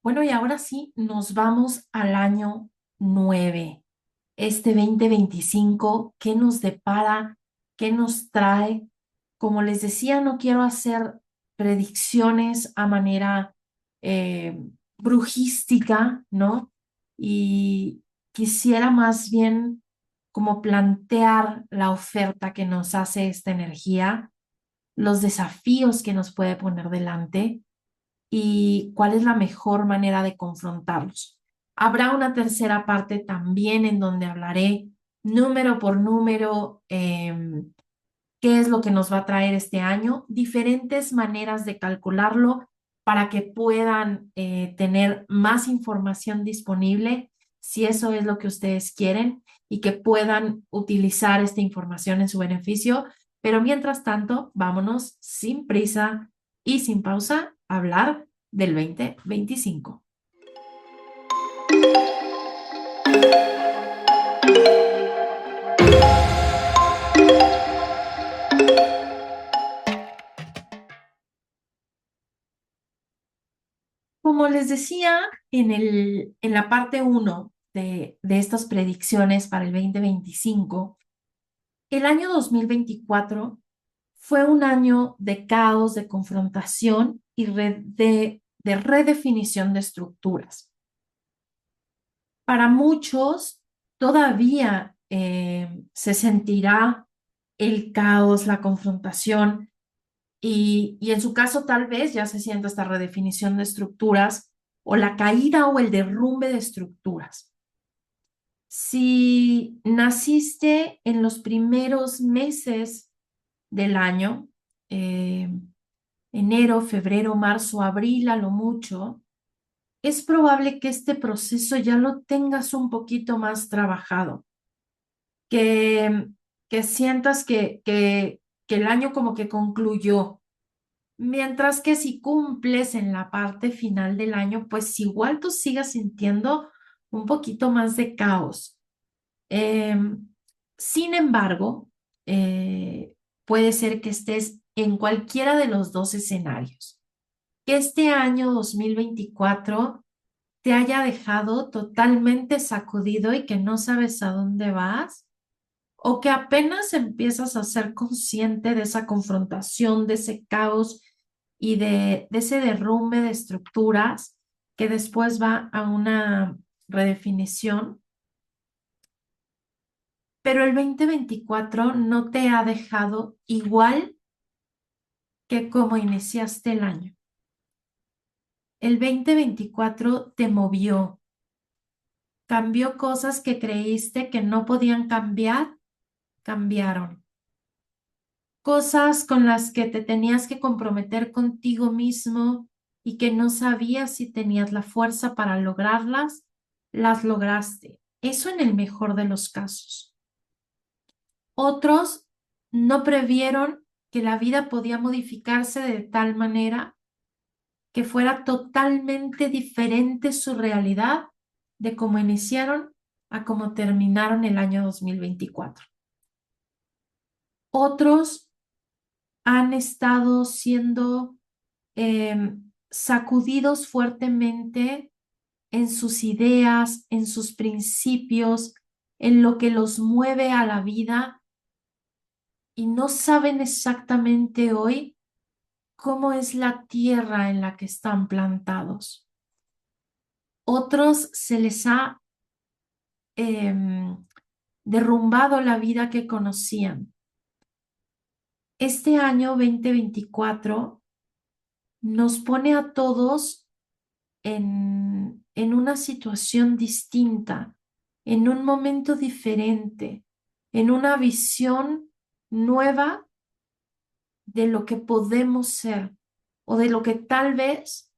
Bueno, y ahora sí, nos vamos al año 9. Este 2025, ¿qué nos depara? ¿Qué nos trae? Como les decía, no quiero hacer predicciones a manera eh, brujística, ¿no? Y quisiera más bien como plantear la oferta que nos hace esta energía, los desafíos que nos puede poner delante y cuál es la mejor manera de confrontarlos. Habrá una tercera parte también en donde hablaré número por número qué es lo que nos va a traer este año, diferentes maneras de calcularlo para que puedan tener más información disponible, si eso es lo que ustedes quieren, y que puedan utilizar esta información en su beneficio. Pero mientras tanto, vámonos sin prisa y sin pausa a hablar del 2025. Como les decía en la parte uno de estas predicciones para el 2025, el año 2024 fue un año de caos, de confrontación y de redefinición de estructuras. Para muchos todavía se sentirá el caos, la confrontación y en su caso tal vez ya se sienta esta redefinición de estructuras o la caída o el derrumbe de estructuras. Si naciste en los primeros meses del año, eh, enero, febrero, marzo, abril a lo mucho, es probable que este proceso ya lo tengas un poquito más trabajado, que, que sientas que el año como que concluyó. Mientras que si cumples en la parte final del año, pues igual tú sigas sintiendo un poquito más de caos. Sin embargo, puede ser que estés en cualquiera de los dos escenarios. Que este año 2024 te haya dejado totalmente sacudido y que no sabes a dónde vas, o que apenas empiezas a ser consciente de esa confrontación, de ese caos y de ese derrumbe de estructuras que después va a una redefinición. Pero el 2024 no te ha dejado igual que como iniciaste el año. El 2024 te movió, cambió cosas que creíste que no podían cambiar, cambiaron. Cosas con las que te tenías que comprometer contigo mismo y que no sabías si tenías la fuerza para lograrlas, las lograste. Eso en el mejor de los casos. Otros no previeron que la vida podía modificarse de tal manera que fuera totalmente diferente su realidad de cómo iniciaron a cómo terminaron el año 2024. Otros han estado siendo sacudidos fuertemente en sus ideas, en sus principios, en lo que los mueve a la vida y no saben exactamente hoy cómo es la tierra en la que están plantados. Otros se les ha derrumbado la vida que conocían. Este año 2024 nos pone a todos en una situación distinta, en un momento diferente, en una visión nueva de lo que podemos ser o de lo que tal vez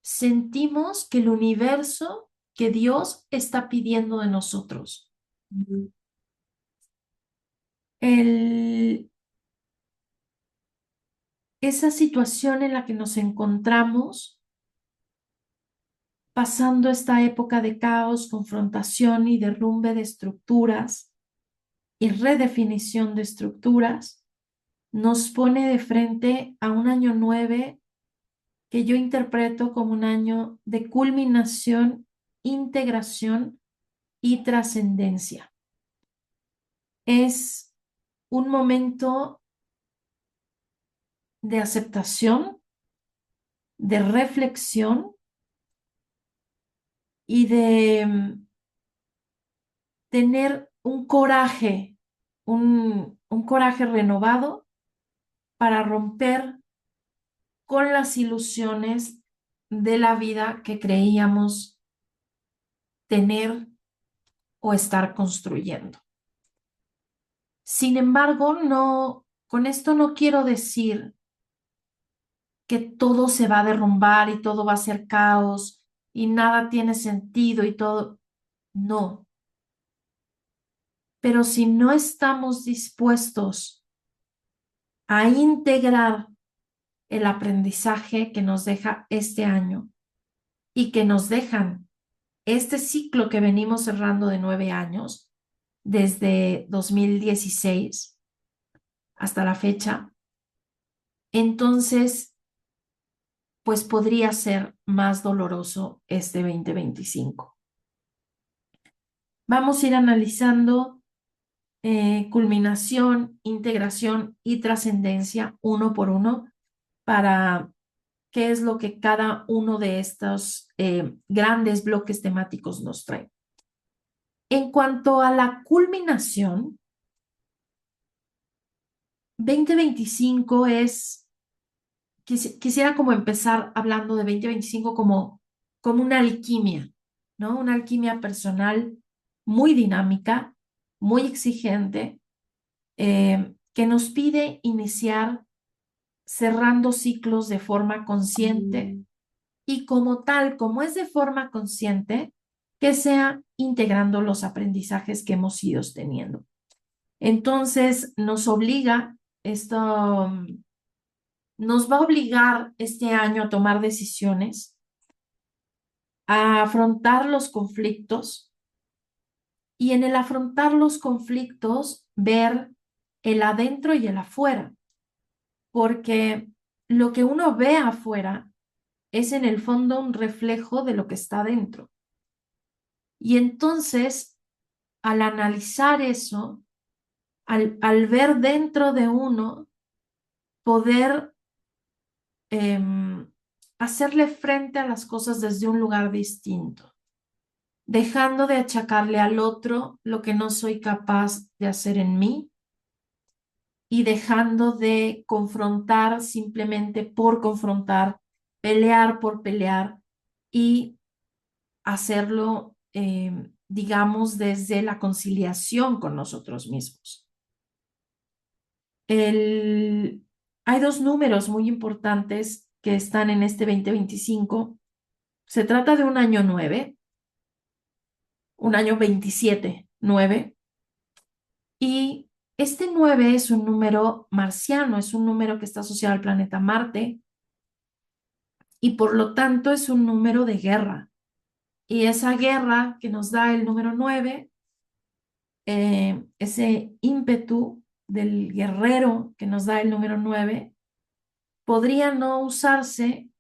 sentimos que el universo, que Dios está pidiendo de nosotros. El, esa situación en la que nos encontramos pasando esta época de caos, confrontación y derrumbe de estructuras y redefinición de estructuras, nos pone de frente a un año 9 que yo interpreto como un año de culminación, integración y trascendencia. Es un momento de aceptación, de reflexión y de tener un coraje renovado para romper con las ilusiones de la vida que creíamos tener o estar construyendo. Sin embargo, no, con esto no quiero decir que todo se va a derrumbar y todo va a ser caos y nada tiene sentido y todo. No. Pero si no estamos dispuestos a integrar el aprendizaje que nos deja este año y que nos dejan este ciclo que venimos cerrando de 9 años, desde 2016 hasta la fecha, entonces, pues podría ser más doloroso este 2025. Vamos a ir analizando culminación, integración y trascendencia uno por uno para qué es lo que cada uno de estos grandes bloques temáticos nos trae. En cuanto a la culminación, 2025 es, quisiera como empezar hablando de 2025 como una alquimia, ¿no? Una alquimia personal muy dinámica, muy exigente, que nos pide iniciar cerrando ciclos de forma consciente y como tal, como es de forma consciente, que sea integrando los aprendizajes que hemos ido teniendo. Entonces, esto nos va a obligar este año a tomar decisiones, a afrontar los conflictos y en el afrontar los conflictos, ver el adentro y el afuera, porque lo que uno ve afuera es en el fondo un reflejo de lo que está dentro. Y entonces, al analizar eso, al ver dentro de uno, poder hacerle frente a las cosas desde un lugar distinto, dejando de achacarle al otro lo que no soy capaz de hacer en mí y dejando de confrontar simplemente por confrontar, pelear por pelear y hacerlo, digamos, desde la conciliación con nosotros mismos. El, Hay dos números muy importantes que están en este 2025. Se trata de un año 9, un año 27 9, y este 9 es un número marciano, es un número que está asociado al planeta Marte y por lo tanto es un número de guerra. Y esa guerra que nos da el número 9, ese ímpetu del guerrero que nos da el número 9, podría no usarse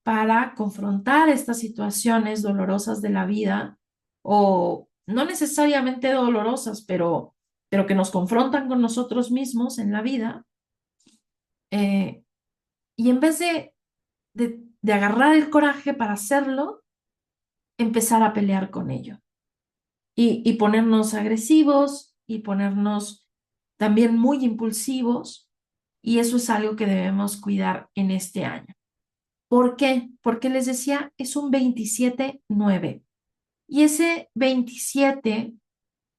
para confrontar estas situaciones dolorosas de la vida o no necesariamente dolorosas, pero que nos confrontan con nosotros mismos en la vida. eh, y en vez de agarrar el coraje para hacerlo, empezar a pelear con ello y ponernos agresivos y ponernos también muy impulsivos. Y eso es algo que debemos cuidar en este año. ¿Por qué? Porque les decía, es un 27-9. Y ese 27,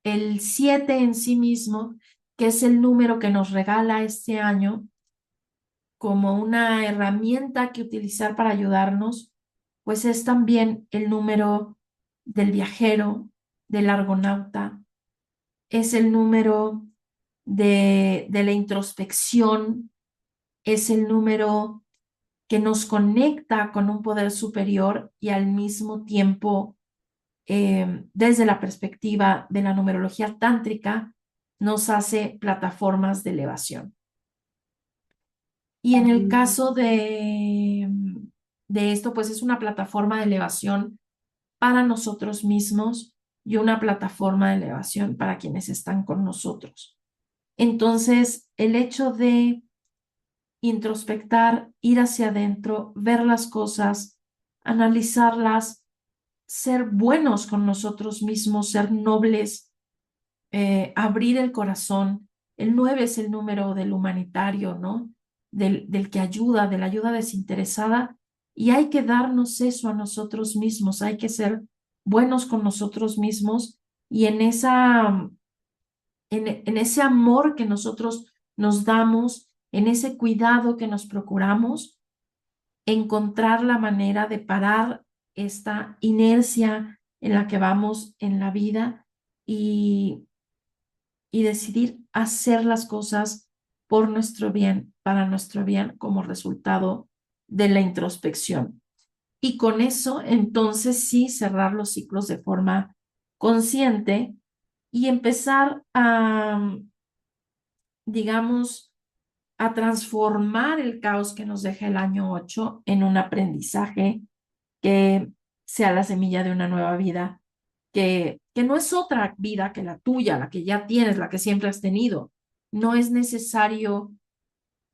el 7 en sí mismo, que es el número que nos regala este año como una herramienta que utilizar para ayudarnos, pues es también el número del viajero, del argonauta, es el número de la introspección, es el número que nos conecta con un poder superior y al mismo tiempo, desde la perspectiva de la numerología tántrica, nos hace plataformas de elevación. Y en el caso de esto, pues es una plataforma de elevación para nosotros mismos y una plataforma de elevación para quienes están con nosotros. Entonces, el hecho de introspectar, ir hacia adentro, ver las cosas, analizarlas, ser buenos con nosotros mismos, ser nobles, abrir el corazón. El 9 es el número del humanitario, ¿no? Del que ayuda, de la ayuda desinteresada. Y hay que darnos eso a nosotros mismos, hay que ser buenos con nosotros mismos y en ese amor que nosotros nos damos, en ese cuidado que nos procuramos, encontrar la manera de parar esta inercia en la que vamos en la vida y, y decidir hacer las cosas por nuestro bien, para nuestro bien, como resultado de la introspección. Y con eso, entonces sí, cerrar los ciclos de forma consciente y empezar a, digamos, a transformar el caos que nos deja el año 8 en un aprendizaje que sea la semilla de una nueva vida, que no es otra vida que la tuya, la que ya tienes, la que siempre has tenido. No es necesario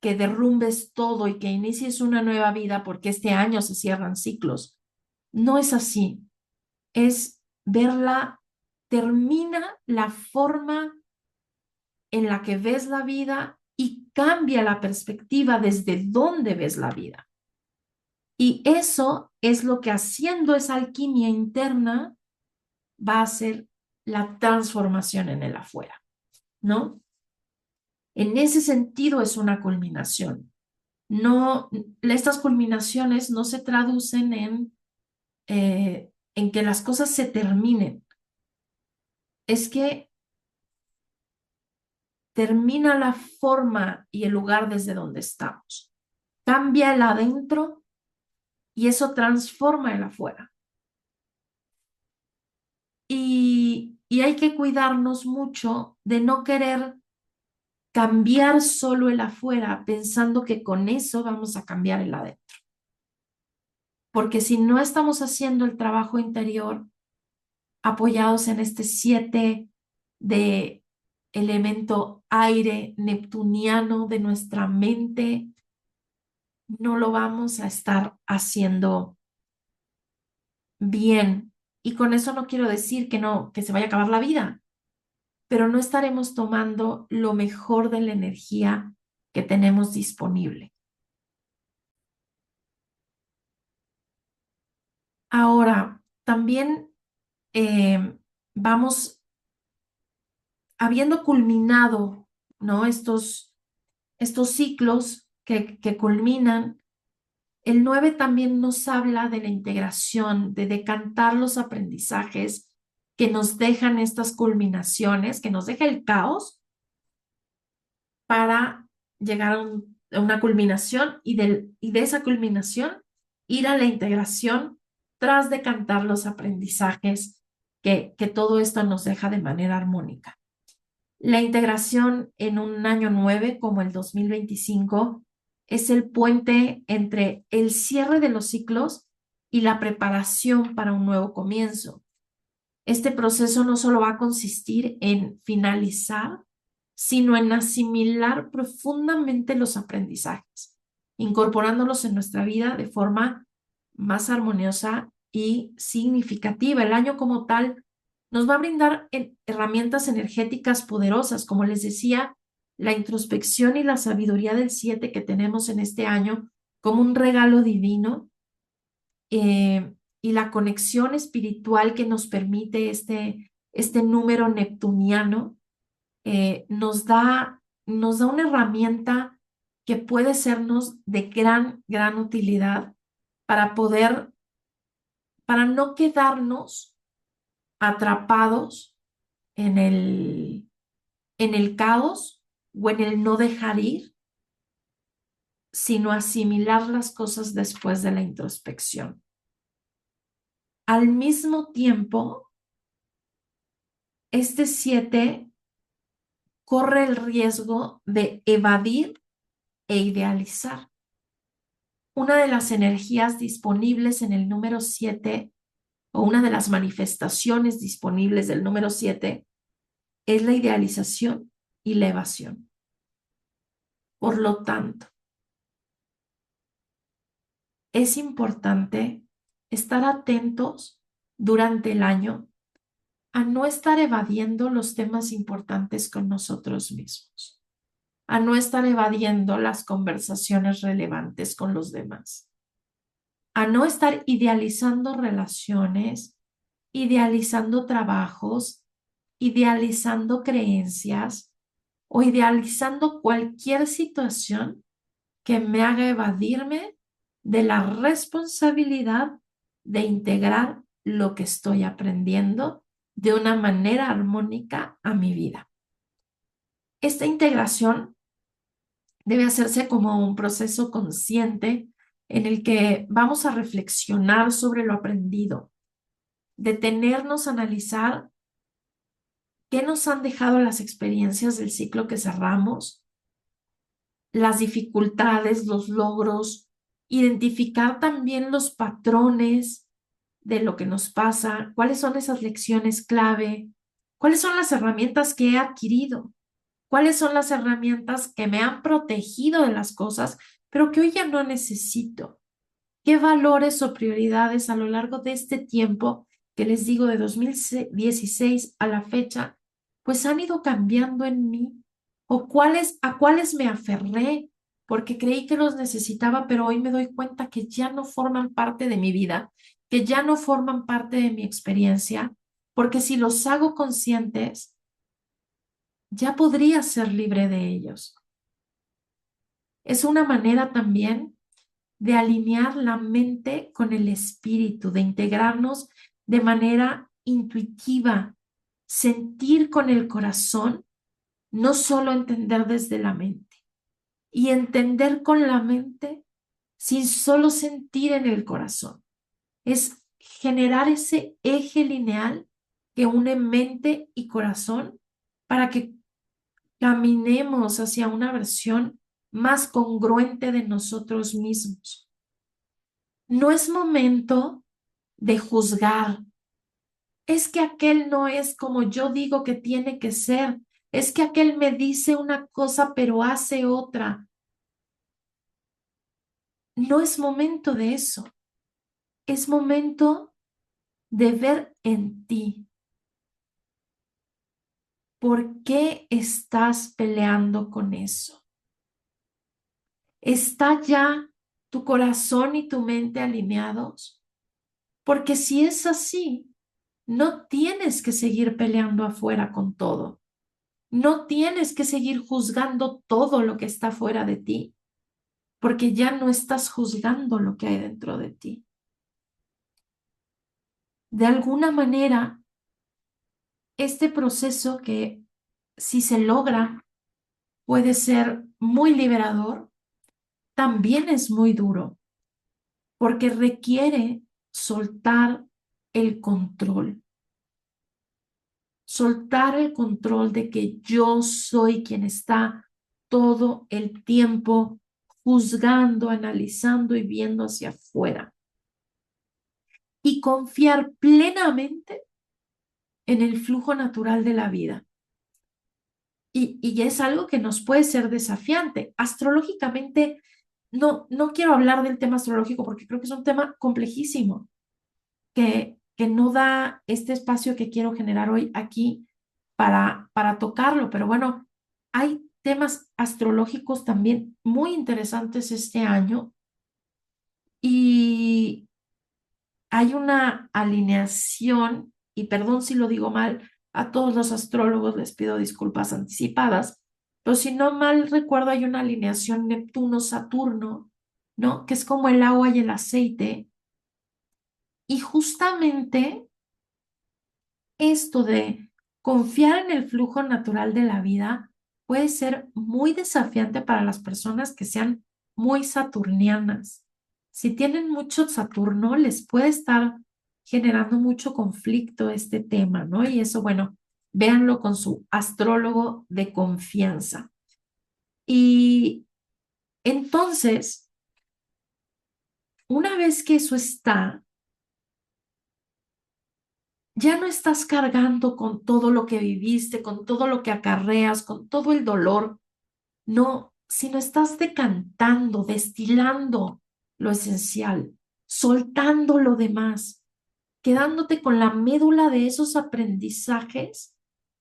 que derrumbes todo y que inicies una nueva vida porque este año se cierran ciclos. No es así. Es verla, termina la forma en la que ves la vida y cambia la perspectiva desde donde ves la vida. Y eso es lo que haciendo esa alquimia interna va a ser la transformación en el afuera, ¿no? En ese sentido es una culminación. No, estas culminaciones no se traducen en que las cosas se terminen. Es que termina la forma y el lugar desde donde estamos. Cambia el adentro y eso transforma el afuera. Y hay que cuidarnos mucho de no querer cambiar solo el afuera pensando que con eso vamos a cambiar el adentro. Porque si no estamos haciendo el trabajo interior apoyados en este 7 de elemento aire neptuniano de nuestra mente, no lo vamos a estar haciendo bien. Y con eso no quiero decir que no, que se vaya a acabar la vida, pero no estaremos tomando lo mejor de la energía que tenemos disponible. Ahora, también vamos, habiendo culminado, ¿no? Estos ciclos que culminan, el 9 también nos habla de la integración, de decantar los aprendizajes que nos dejan estas culminaciones, que nos deja el caos para llegar a una culminación y de esa culminación ir a la integración tras decantar los aprendizajes que todo esto nos deja de manera armónica. La integración en un año 9 como el 2025 es el puente entre el cierre de los ciclos y la preparación para un nuevo comienzo. Este proceso no solo va a consistir en finalizar, sino en asimilar profundamente los aprendizajes, incorporándolos en nuestra vida de forma más armoniosa y significativa. El año como tal nos va a brindar herramientas energéticas poderosas, como les decía, la introspección y la sabiduría del 7 que tenemos en este año como un regalo divino, y la conexión espiritual que nos permite este número neptuniano, nos da una herramienta que puede sernos de gran utilidad para para no quedarnos atrapados en el caos o en el no dejar ir, sino asimilar las cosas después de la introspección. Al mismo tiempo, este 7 corre el riesgo de evadir e idealizar. Una de las energías disponibles en el número 7 o una de las manifestaciones disponibles del número 7 es la idealización y la evasión. Por lo tanto, es importante estar atentos durante el año a no estar evadiendo los temas importantes con nosotros mismos, a no estar evadiendo las conversaciones relevantes con los demás, a no estar idealizando relaciones, idealizando trabajos, idealizando creencias o idealizando cualquier situación que me haga evadirme de la responsabilidad de integrar lo que estoy aprendiendo de una manera armónica a mi vida. Esta integración debe hacerse como un proceso consciente en el que vamos a reflexionar sobre lo aprendido, detenernos a analizar qué nos han dejado las experiencias del ciclo que cerramos, las dificultades, los logros, identificar también los patrones de lo que nos pasa, cuáles son esas lecciones clave, cuáles son las herramientas que he adquirido, cuáles son las herramientas que me han protegido de las cosas, pero que hoy ya no necesito. ¿Qué valores o prioridades a lo largo de este tiempo, que les digo de 2016 a la fecha, pues han ido cambiando en mí? ¿O a cuáles me aferré porque creí que los necesitaba, pero hoy me doy cuenta que ya no forman parte de mi vida, que ya no forman parte de mi experiencia? Porque si los hago conscientes, ya podría ser libre de ellos. Es una manera también de alinear la mente con el espíritu, de integrarnos de manera intuitiva, sentir con el corazón, no solo entender desde la mente, y entender con la mente sin solo sentir en el corazón. Es generar ese eje lineal que une mente y corazón para que caminemos hacia una versión más congruente de nosotros mismos. No es momento de juzgar. Es que aquel no es como yo digo que tiene que ser. Es que aquel me dice una cosa pero hace otra. No es momento de eso. Es momento de ver en ti. ¿Por qué estás peleando con eso? ¿Está ya tu corazón y tu mente alineados? Porque si es así, no tienes que seguir peleando afuera con todo. No tienes que seguir juzgando todo lo que está fuera de ti, porque ya no estás juzgando lo que hay dentro de ti. De alguna manera, este proceso que si se logra puede ser muy liberador, también es muy duro, porque requiere soltar el control. Soltar el control de que yo soy quien está todo el tiempo juzgando, analizando y viendo hacia afuera. Y confiar plenamente en el flujo natural de la vida. Y es algo que nos puede ser desafiante. Astrológicamente, no quiero hablar del tema astrológico porque creo que es un tema complejísimo, que no da este espacio que quiero generar hoy aquí para tocarlo. Pero bueno, hay temas astrológicos también muy interesantes este año y hay una alineación, y perdón si lo digo mal, a todos los astrólogos les pido disculpas anticipadas, pero si no mal recuerdo hay una alineación Neptuno-Saturno, ¿no? Que es como el agua y el aceite. Y justamente esto de confiar en el flujo natural de la vida puede ser muy desafiante para las personas que sean muy saturnianas. Si tienen mucho Saturno, les puede estar generando mucho conflicto este tema, ¿no? Y eso, bueno, véanlo con su astrólogo de confianza. Y entonces, una vez que eso está, ya no estás cargando con todo lo que viviste, con todo lo que acarreas, con todo el dolor, no, sino estás decantando, destilando lo esencial, soltando lo demás, quedándote con la médula de esos aprendizajes.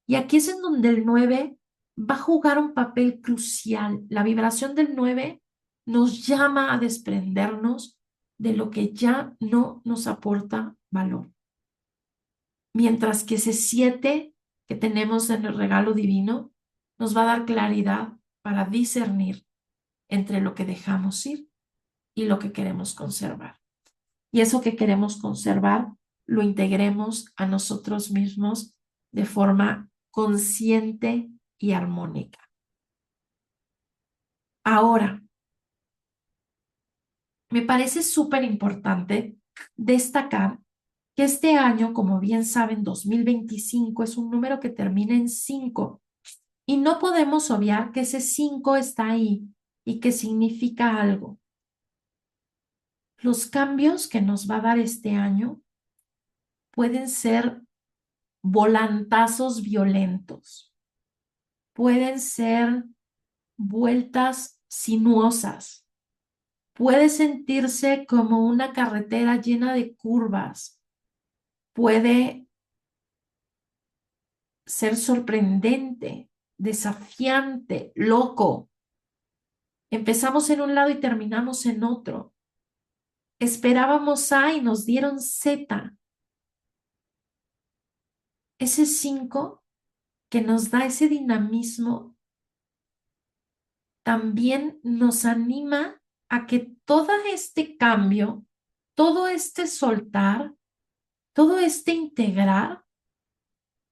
Y aquí es en donde el 9 va a jugar un papel crucial. La vibración del 9 nos llama a desprendernos de lo que ya no nos aporta valor. Mientras que ese 7 que tenemos en el regalo divino nos va a dar claridad para discernir entre lo que dejamos ir y lo que queremos conservar. Y eso que queremos conservar lo integremos a nosotros mismos de forma consciente y armónica. Ahora, me parece súper importante destacar que este año, como bien saben, 2025 es un número que termina en 5 y no podemos obviar que ese 5 está ahí y que significa algo. Los cambios que nos va a dar este año pueden ser volantazos violentos, pueden ser vueltas sinuosas, puede sentirse como una carretera llena de curvas, puede ser sorprendente, desafiante, loco. Empezamos en un lado y terminamos en otro. Esperábamos A y nos dieron Z. Ese 5 que nos da ese dinamismo también nos anima a que todo este cambio, todo este soltar, todo este integrar,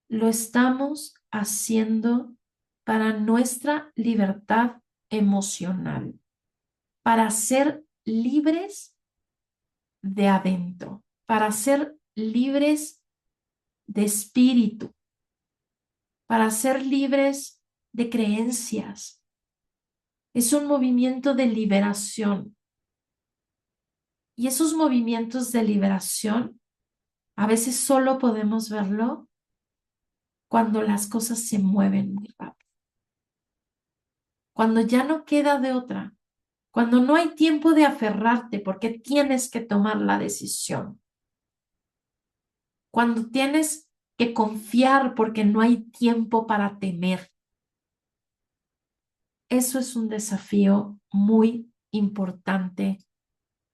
lo estamos haciendo para nuestra libertad emocional, para ser libres de adentro, para ser libres de espíritu, para ser libres de creencias. Es un movimiento de liberación. Y esos movimientos de liberación a veces solo podemos verlo cuando las cosas se mueven muy rápido, cuando ya no queda de otra, cuando no hay tiempo de aferrarte porque tienes que tomar la decisión, cuando tienes que confiar porque no hay tiempo para temer. Eso es un desafío muy importante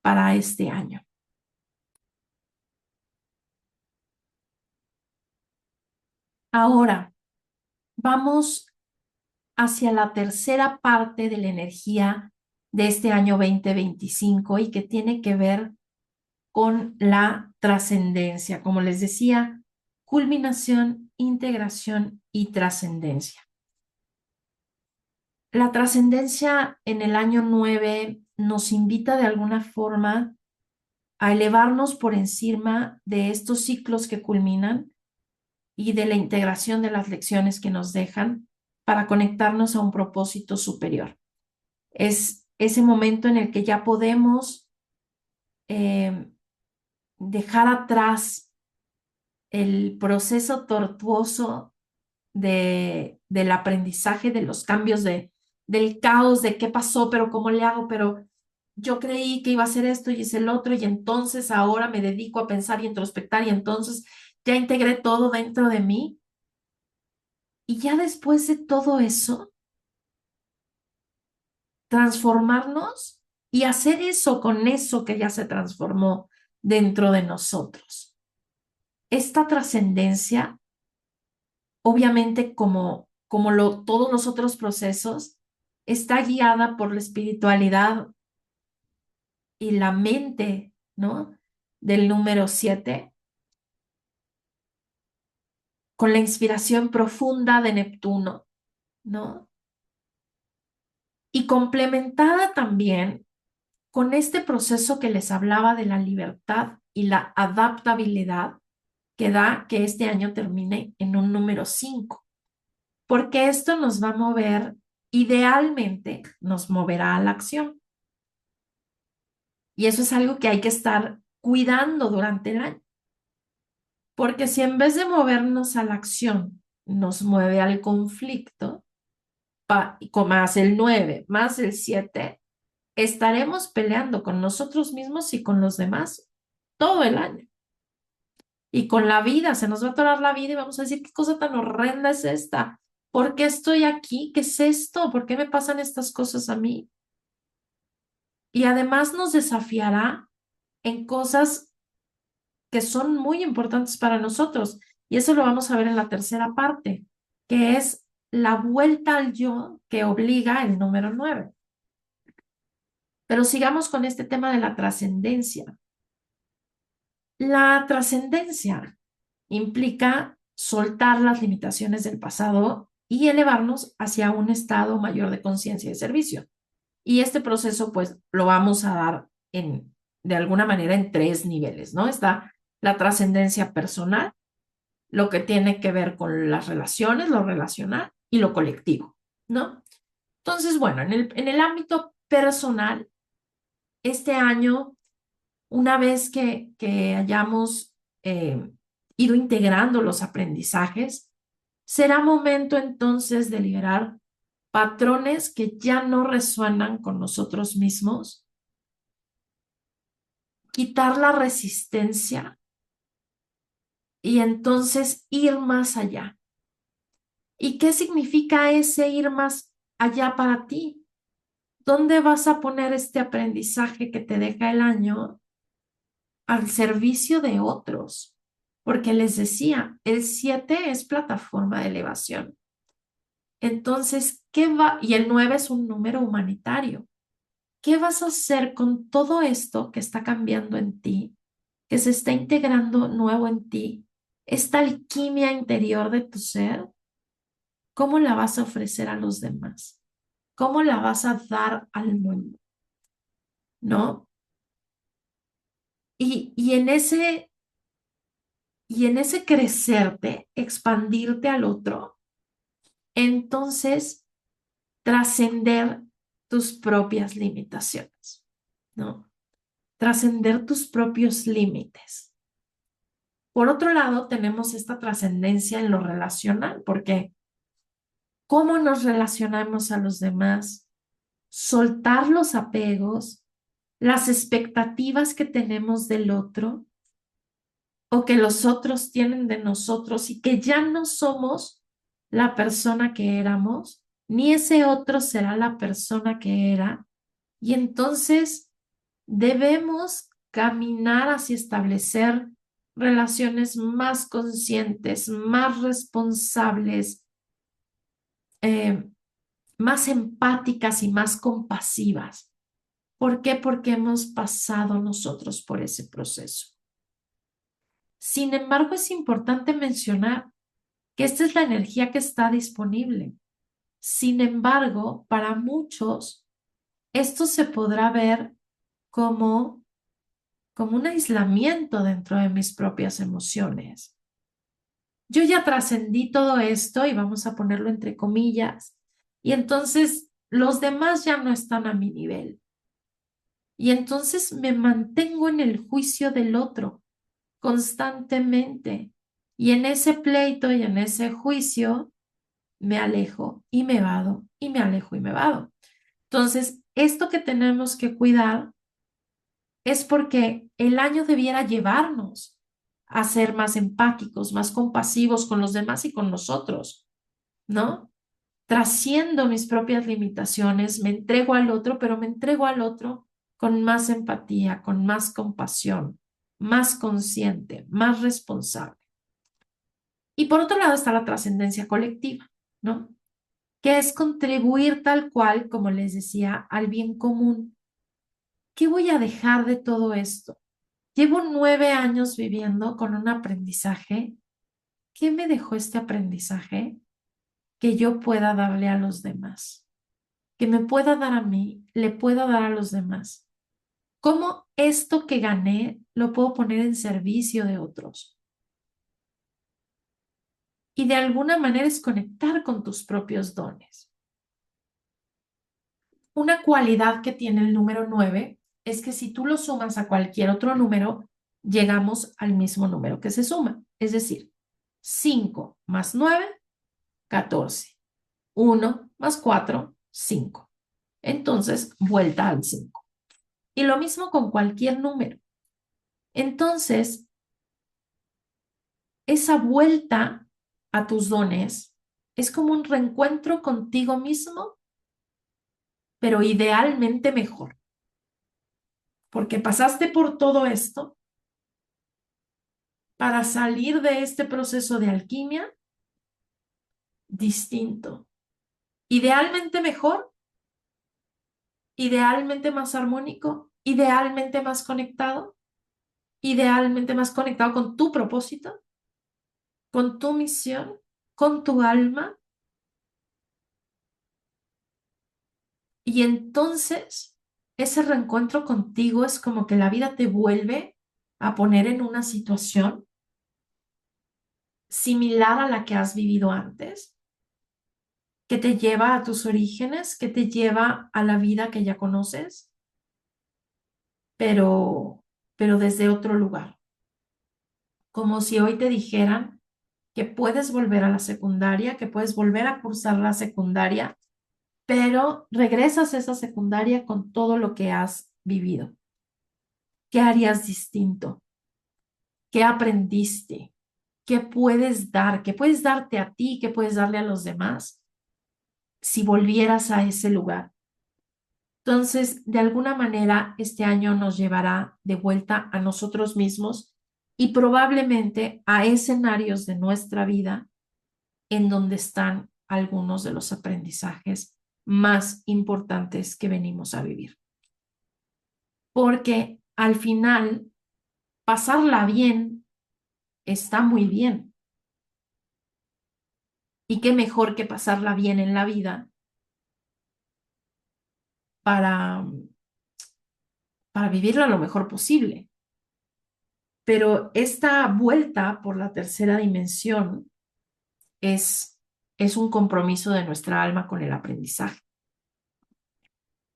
para este año. Ahora, vamos hacia la tercera parte de la energía de este año 2025 y que tiene que ver con la trascendencia. Como les decía, culminación, integración y trascendencia. La trascendencia en el año 9 nos invita de alguna forma a elevarnos por encima de estos ciclos que culminan y de la integración de las lecciones que nos dejan para conectarnos a un propósito superior. Es ese momento en el que ya podemos eh, dejar atrás el proceso tortuoso del aprendizaje, de los cambios, del caos, de qué pasó, pero cómo le hago, pero yo creí que iba a hacer esto y es el otro, y entonces ahora me dedico a pensar y introspectar, y entonces ya integré todo dentro de mí. Y ya después de todo eso, transformarnos y hacer eso con eso que ya se transformó dentro de nosotros. Esta trascendencia, obviamente todos los otros procesos, está guiada por la espiritualidad y la mente, ¿no? Del número 7, con la inspiración profunda de Neptuno, ¿no? Y complementada también con este proceso que les hablaba de la libertad y la adaptabilidad que da que este año termine en un número 5, porque esto nos va a mover, idealmente nos moverá a la acción. Y eso es algo que hay que estar cuidando durante el año. Porque si en vez de movernos a la acción, nos mueve al conflicto, con más el 9 más el 7 estaremos peleando con nosotros mismos y con los demás todo el año. Y con la vida, se nos va a atorar la vida y vamos a decir, ¿qué cosa tan horrenda es esta? ¿Por qué estoy aquí? ¿Qué es esto? ¿Por qué me pasan estas cosas a mí? Y además nos desafiará en cosas que son muy importantes para nosotros. Y eso lo vamos a ver en la tercera parte, que es la vuelta al yo que obliga el número 9. Pero sigamos con este tema de la trascendencia. La trascendencia implica soltar las limitaciones del pasado y elevarnos hacia un estado mayor de conciencia y de servicio. Y este proceso, pues, lo vamos a dar de alguna manera en tres niveles, ¿no? Está la trascendencia personal, lo que tiene que ver con las relaciones, lo relacional y lo colectivo, ¿no? Entonces, bueno, en el ámbito personal, este año, una vez que hayamos ido integrando los aprendizajes, será momento entonces de liberar patrones que ya no resuenan con nosotros mismos, quitar la resistencia y entonces ir más allá. ¿Y qué significa ese ir más allá para ti? ¿Dónde vas a poner este aprendizaje que te deja el año al servicio de otros? Porque les decía, el 7 es plataforma de elevación. Entonces, ¿qué va? Y el 9 es un número humanitario. ¿Qué vas a hacer con todo esto que está cambiando en ti, que se está integrando nuevo en ti? Esta alquimia interior de tu ser, ¿cómo la vas a ofrecer a los demás? ¿Cómo la vas a dar al mundo? ¿No? Y en ese crecerte, expandirte al otro, entonces trascender tus propias limitaciones, ¿no? Trascender tus propios límites. Por otro lado, tenemos esta trascendencia en lo relacional, porque cómo nos relacionamos a los demás, soltar los apegos, las expectativas que tenemos del otro o que los otros tienen de nosotros y que ya no somos la persona que éramos, ni ese otro será la persona que era. Y entonces debemos caminar hacia establecer relaciones más conscientes, más responsables, eh, más empáticas y más compasivas. ¿Por qué? Porque hemos pasado nosotros por ese proceso. Sin embargo, es importante mencionar que esta es la energía que está disponible. Sin embargo, para muchos, esto se podrá ver como un aislamiento dentro de mis propias emociones. Yo ya trascendí todo esto y vamos a ponerlo entre comillas, y entonces los demás ya no están a mi nivel. Y entonces me mantengo en el juicio del otro constantemente. Y en ese pleito y en ese juicio me alejo y me vado y me alejo y me vado. Entonces, esto que tenemos que cuidar es porque el año debiera llevarnos a ser más empáticos, más compasivos con los demás y con nosotros, ¿no? Trasciendo mis propias limitaciones, me entrego al otro, pero me entrego al otro con más empatía, con más compasión, más consciente, más responsable. Y por otro lado está la trascendencia colectiva, ¿no? Que es contribuir tal cual, como les decía, al bien común. ¿Qué voy a dejar de todo esto? Llevo 9 años viviendo con un aprendizaje. ¿Qué me dejó este aprendizaje que yo pueda darle a los demás? Que me pueda dar a mí, le pueda dar a los demás. ¿Cómo esto que gané lo puedo poner en servicio de otros? Y de alguna manera es conectar con tus propios dones. Una cualidad que tiene el número 9 es que si tú lo sumas a cualquier otro número, llegamos al mismo número que se suma. Es decir, 5 más 9, 14. 1 más 4, 5. Entonces, vuelta al 5. Y lo mismo con cualquier número. Entonces, esa vuelta a tus dones es como un reencuentro contigo mismo, pero idealmente mejor, porque pasaste por todo esto para salir de este proceso de alquimia distinto, idealmente mejor, idealmente más armónico, idealmente más conectado con tu propósito, con tu misión, con tu alma. Y entonces ese reencuentro contigo es como que la vida te vuelve a poner en una situación similar a la que has vivido antes, que te lleva a tus orígenes, que te lleva a la vida que ya conoces, pero, pero desde otro lugar. Como si hoy te dijeran que puedes volver a la secundaria, que puedes volver a cursar la secundaria, pero regresas a esa secundaria con todo lo que has vivido. ¿Qué harías distinto? ¿Qué aprendiste? ¿Qué puedes dar? ¿Qué puedes darte a ti? ¿Qué puedes darle a los demás si volvieras a ese lugar? Entonces, de alguna manera, este año nos llevará de vuelta a nosotros mismos y probablemente a escenarios de nuestra vida en donde están algunos de los aprendizajes más importantes que venimos a vivir. Porque al final, pasarla bien está muy bien. Y qué mejor que pasarla bien en la vida para, para vivirla lo mejor posible. Pero esta vuelta por la tercera dimensión es, es un compromiso de nuestra alma con el aprendizaje.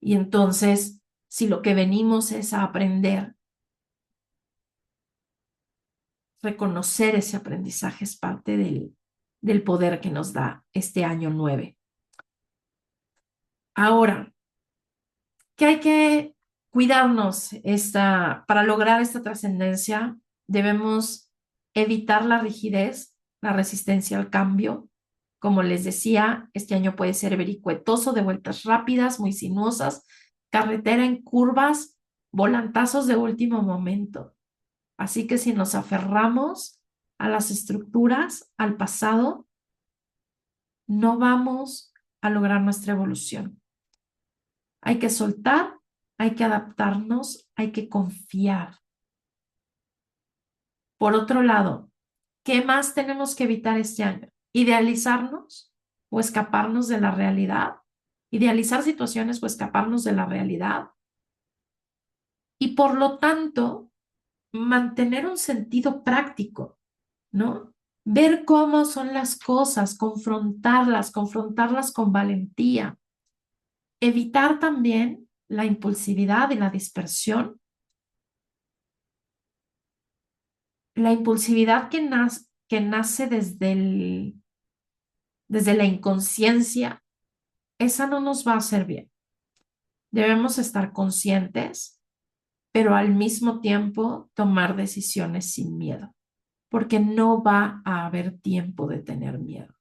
Y entonces, si lo que venimos es a aprender, reconocer ese aprendizaje es parte del poder que nos da este año 9. Ahora, que hay que cuidarnos para lograr esta trascendencia, debemos evitar la rigidez, la resistencia al cambio. Como les decía, este año puede ser vericuetoso de vueltas rápidas, muy sinuosas, carretera en curvas, volantazos de último momento. Así que si nos aferramos a las estructuras, al pasado, no vamos a lograr nuestra evolución. Hay que soltar, hay que adaptarnos, hay que confiar. Por otro lado, ¿qué más tenemos que evitar este año? Idealizarnos o escaparnos de la realidad. Idealizar situaciones o escaparnos de la realidad. Y por lo tanto, mantener un sentido práctico, ¿no? Ver cómo son las cosas, confrontarlas con valentía. Evitar también la impulsividad y la dispersión. La impulsividad que nace desde la inconsciencia, esa no nos va a hacer bien. Debemos estar conscientes, pero al mismo tiempo tomar decisiones sin miedo, porque no va a haber tiempo de tener miedo.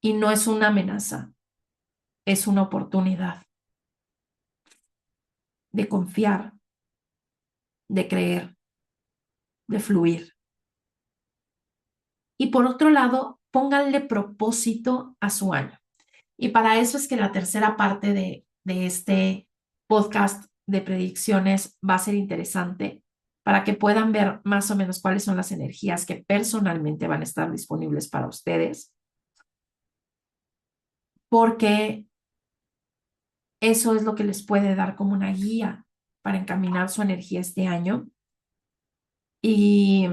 Y no es una amenaza, es una oportunidad de confiar, de creer, de fluir. Y por otro lado, pónganle propósito a su año. Y para eso es que la tercera parte de este podcast de predicciones va a ser interesante para que puedan ver más o menos cuáles son las energías que personalmente van a estar disponibles para ustedes, porque eso es lo que les puede dar como una guía para encaminar su energía este año y,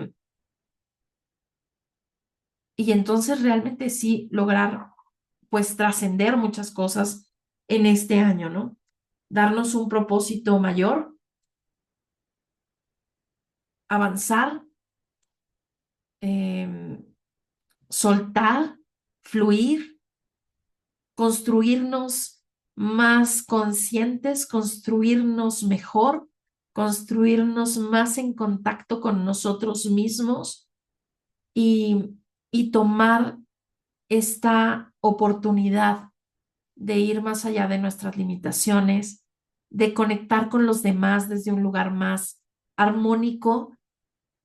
y entonces realmente sí lograr pues trascender muchas cosas en este año, ¿no? darnos un propósito mayor, avanzar, eh, soltar, fluir, construirnos más conscientes, construirnos mejor, construirnos más en contacto con nosotros mismos y, y tomar esta oportunidad de ir más allá de nuestras limitaciones, de conectar con los demás desde un lugar más armónico,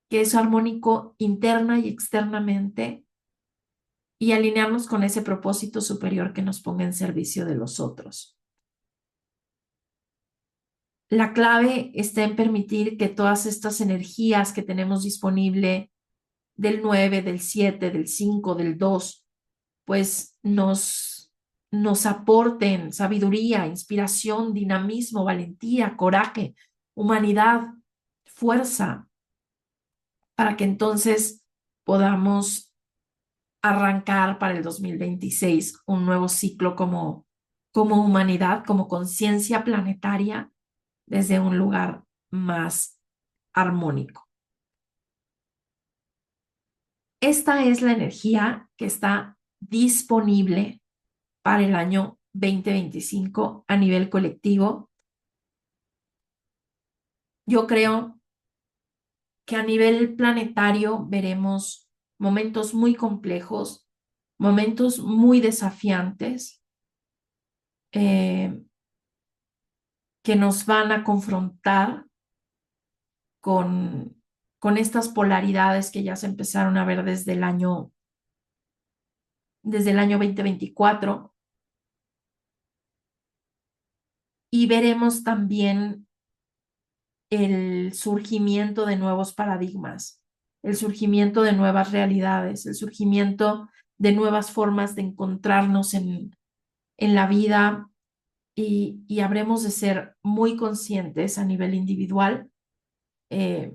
que es armónico interna y externamente, y alinearnos con ese propósito superior que nos ponga en servicio de los otros. La clave está en permitir que todas estas energías que tenemos disponible del 9, del 7, del 5, del 2, pues nos aporten sabiduría, inspiración, dinamismo, valentía, coraje, humanidad, fuerza, para que entonces podamos arrancar para el 2026 un nuevo ciclo como humanidad, como conciencia planetaria, desde un lugar más armónico. Esta es la energía que está disponible para el año 2025 a nivel colectivo. Yo creo que a nivel planetario veremos momentos muy complejos, momentos muy desafiantes, eh, que nos van a confrontar con, con estas polaridades que ya se empezaron a ver desde el año 2024, y veremos también el surgimiento de nuevos paradigmas, el surgimiento de nuevas realidades, el surgimiento de nuevas formas de encontrarnos en la vida, y habremos de ser muy conscientes a nivel individual, eh,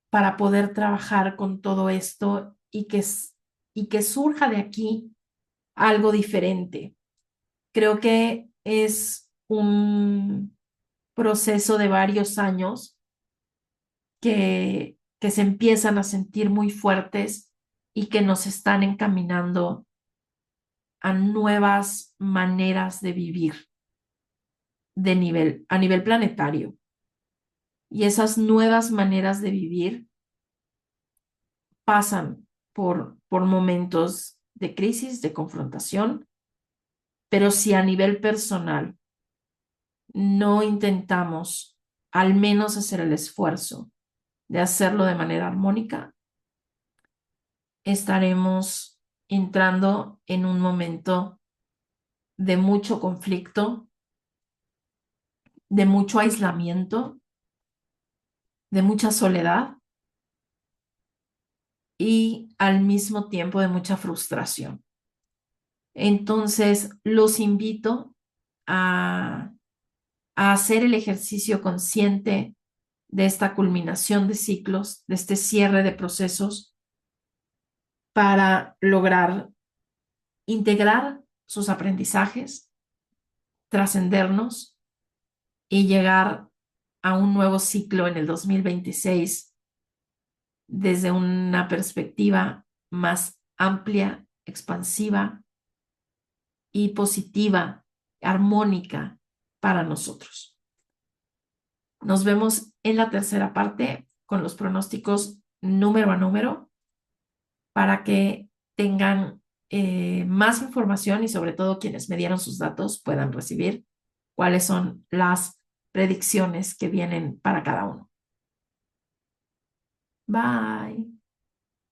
para poder trabajar con todo esto y que surja de aquí algo diferente. Creo que es un proceso de varios años que se empiezan a sentir muy fuertes y que nos están encaminando a nuevas maneras de vivir a nivel planetario. Y esas nuevas maneras de vivir pasan por momentos de crisis, de confrontación, pero si a nivel personal no intentamos al menos hacer el esfuerzo de hacerlo de manera armónica, estaremos entrando en un momento de mucho conflicto, de mucho aislamiento, de mucha soledad y al mismo tiempo de mucha frustración. Entonces, los invito a, a hacer el ejercicio consciente de esta culminación de ciclos, de este cierre de procesos, para lograr integrar sus aprendizajes, trascendernos y llegar a un nuevo ciclo en el 2026 desde una perspectiva más amplia, expansiva y positiva, armónica para nosotros. Nos vemos en la tercera parte con los pronósticos número a número para que tengan más información y sobre todo quienes me dieron sus datos puedan recibir cuáles son las predicciones que vienen para cada uno. Bye.